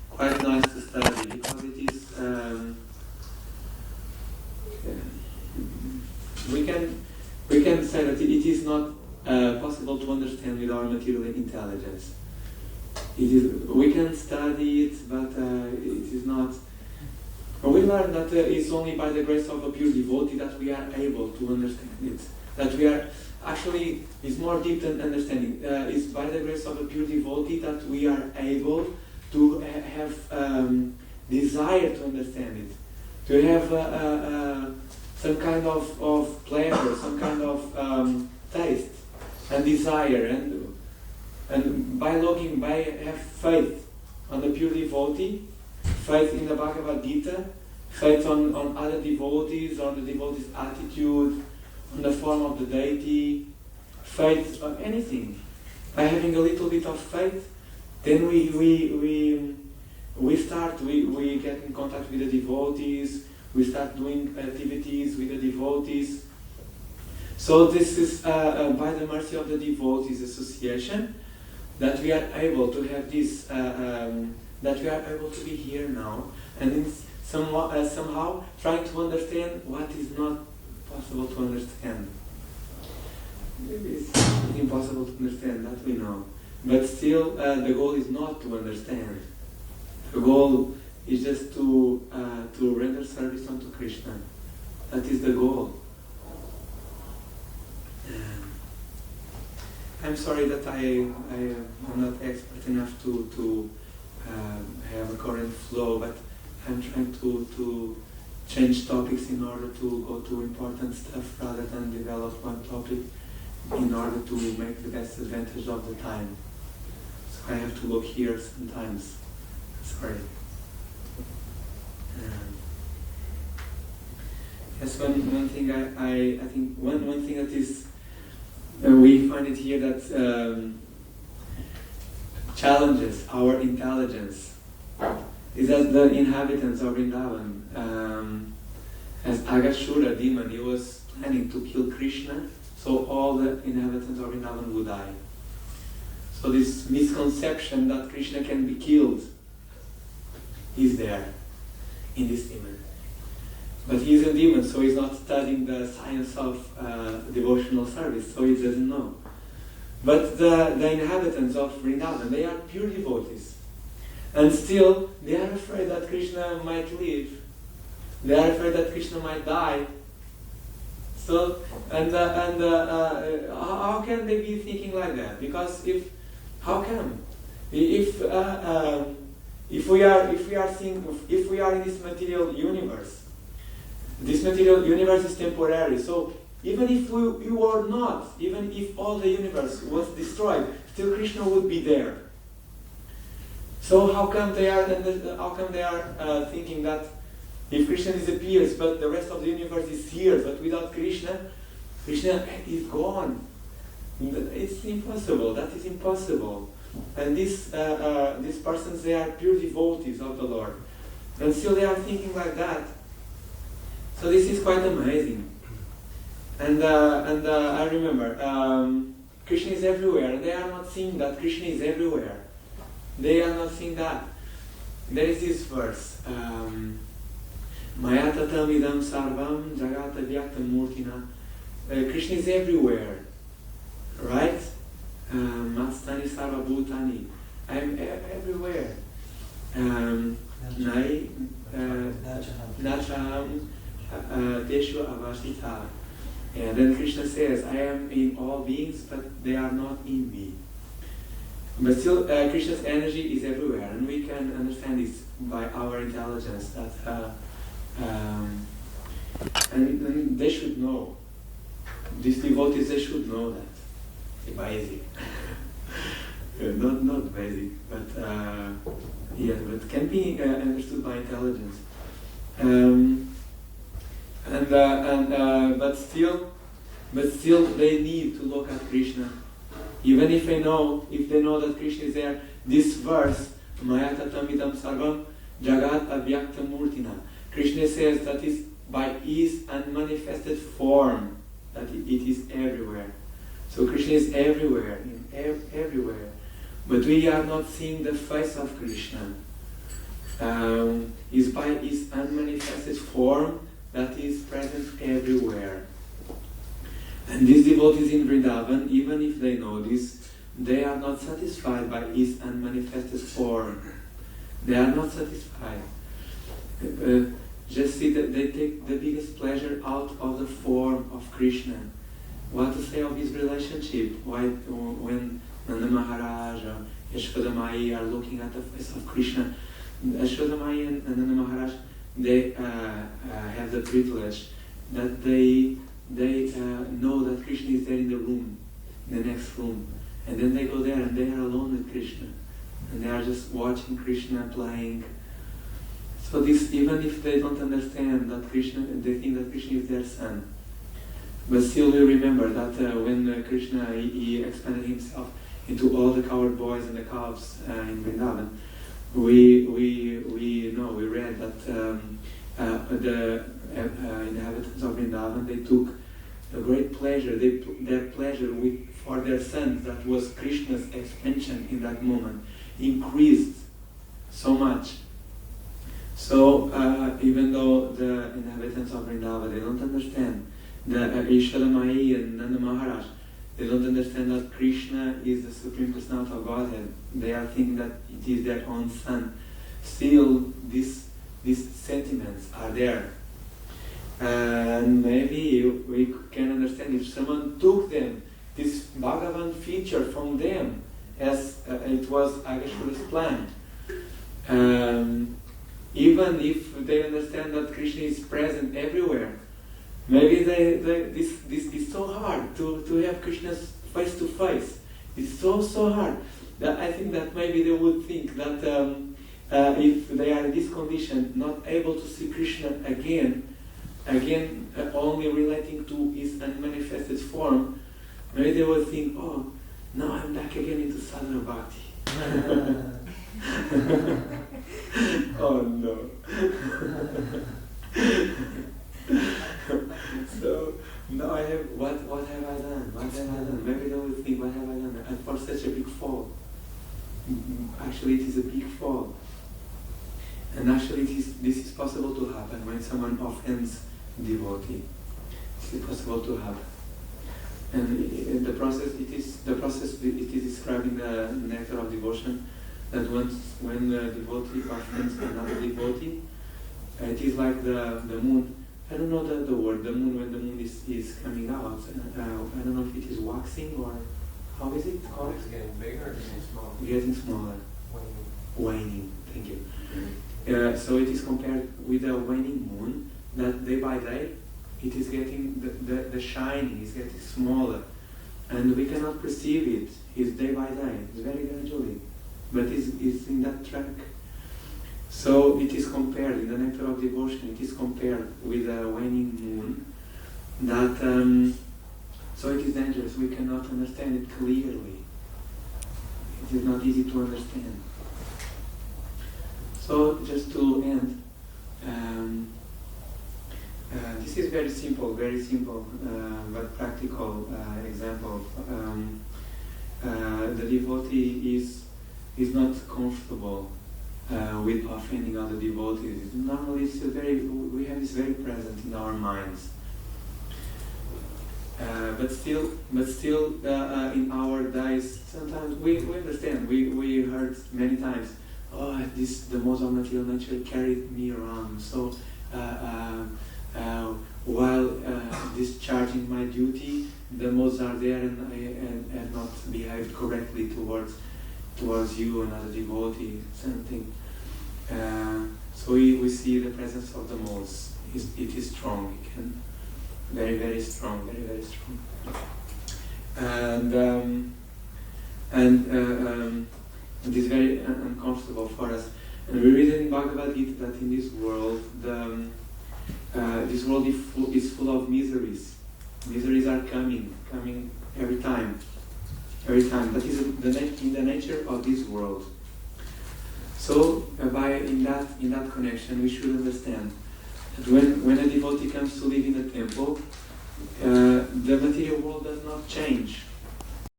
quite nice to study because it is we can say that it is not possible to understand with our material intelligence. We can study it, but it is not. We learn that it's only by the grace of a pure devotee that we are able to understand it. That we are actually is more deep than understanding. It's by the grace of a pure devotee that we are able to have desire to understand it, to have some kind of pleasure, some kind of taste and desire, and by have faith on the pure devotee, faith in the Bhagavad Gita, faith on other devotees, on the devotee's attitude, on the form of the deity, faith on anything. By having a little bit of faith, then we get in contact with the devotees, we start doing activities with the devotees. So this is by the mercy of the devotees association that we are able to have this, that we are able to be here now, and somehow trying to understand what is not possible to understand. It's impossible to understand, that we know. But still, the goal is not to understand. The goal is just to render service unto Krishna. That is the goal. I'm sorry that I am not expert enough to have a current flow, but I'm trying to change topics in order to go to important stuff rather than develop one topic in order to make the best advantage of the time. So I have to look here sometimes. Sorry. Yes, one thing I think one thing that is we find it here that challenges our intelligence is that the inhabitants of Vrindavan, as Agashura demon, he was planning to kill Krishna, so all the inhabitants of Vrindavan would die. So this misconception that Krishna can be killed is there in this demon. But he is a demon, so he's not studying the science of devotional service, so he doesn't know. But the inhabitants of Vrindavan, they are pure devotees. And still, they are afraid that Krishna might live. They are afraid that Krishna might die. So, how can they be thinking like that? Because if we are in this material universe, this material universe is temporary. So even if you are not, even if all the universe was destroyed, still Krishna would be there. So how come they are thinking that if Krishna disappears, but the rest of the universe is here, but without Krishna, Krishna is gone? It's impossible. That is impossible. And these persons, they are pure devotees of the Lord, and still they are thinking like that. So this is quite amazing. And I remember Krishna is everywhere, and they are not seeing that Krishna is everywhere. They are not seeing that. There is this verse. Maya tatam idam sarvam jagata vyaktam murtina. Krishna is everywhere, right? Matstani sarva bhutani. I am everywhere. Nai nachaham deshu avashita. And then Krishna says, I am in all beings, but they are not in me. But still, Krishna's energy is everywhere, and we can understand this by our intelligence. That and they should know. These devotees, they should know that. Basic, not basic, but but can be understood by intelligence. But still, they need to look at Krishna. Even if they know that Krishna is there, this verse, Maya tatamidam sarvam jagat avyakta murtina. Krishna says that is by his unmanifested form, that it is everywhere. So Krishna is everywhere, everywhere. but we are not seeing the face of Krishna. Is by his unmanifested form that is present everywhere. And these devotees in Vrindavan, even if they know this, they are not satisfied by his unmanifested form. They are not satisfied. Just see that they take the biggest pleasure out of the form of Krishna. What to say of his relationship? When Nanda Maharaj or Yashoda Mai are looking at the face of Krishna, Yashoda Mai and Nanda Maharaj, they have the privilege that they know that Krishna is there in the room, in the next room. And then they go there and they are alone with Krishna. And they are just watching Krishna playing. So this, even if they don't understand that Krishna, they think that Krishna is their son. But still we remember that when Krishna, he expanded himself into all the cowherd boys and the calves in Vrindavan, we read that the inhabitants of Vrindavan, they took a great pleasure, their pleasure for their sons, that was Krishna's expansion in that moment, increased so much. So even though the inhabitants of Vrindavan, they don't understand, the Yashoda Mai and Nanda Maharaj, they don't understand that Krishna is the Supreme Personality of Godhead. They are thinking that it is their own son. Still, these sentiments are there. And maybe we can understand if someone took them, this Bhagavan feature from them, as it was Agashura's plan. Even if they understand that Krishna is present everywhere, maybe this is so hard to have Krishna's face to face. It's so hard that I think that maybe they would think that if they are in this condition, not able to see Krishna again, only relating to his unmanifested form, maybe they would think, oh, now I'm back again into sadhana bhakti. Oh no. So now I have what have I done? What have I done? Maybe they will think, what have I done? And for such a big fall. Actually, it is a big fall. And actually, this is possible to happen when someone offends devotee. This is possible to happen. And in the process, it is describing the nectar of devotion. That when the devotee offends another devotee, it is like the moon. I don't know the word, the moon, when the moon is coming out. I don't know if it is waxing or how is it called? It's getting bigger or getting smaller? Getting smaller. Waning. Thank you. So it is compared with a waning moon, that day by day it is getting, the shining is getting smaller. And we cannot perceive it. It's day by day. It's very gradually. But it's in that track. So it is compared, in the nectar of devotion, it is compared with a waning moon, that, so it is dangerous, we cannot understand it clearly. It is not easy to understand. So just to end, this is very simple, but practical example. The devotee is not comfortable with offending other devotees. Normally, we have this very present in our minds. But still, in our days, sometimes we understand. We heard many times, oh, the modes of material nature carried me around. So while discharging my duty, the modes are there, and I have not behaved correctly towards you and other devotee, something. So we see the presence of the modes. It is strong. It can very strong, very strong. And it is very uncomfortable for us. And we read in Bhagavad Gita that in this world, this world is full of miseries. Miseries are coming every time. That is in the nature of this world. So, in that connection, we should understand that when a devotee comes to live in a temple, the material world does not change.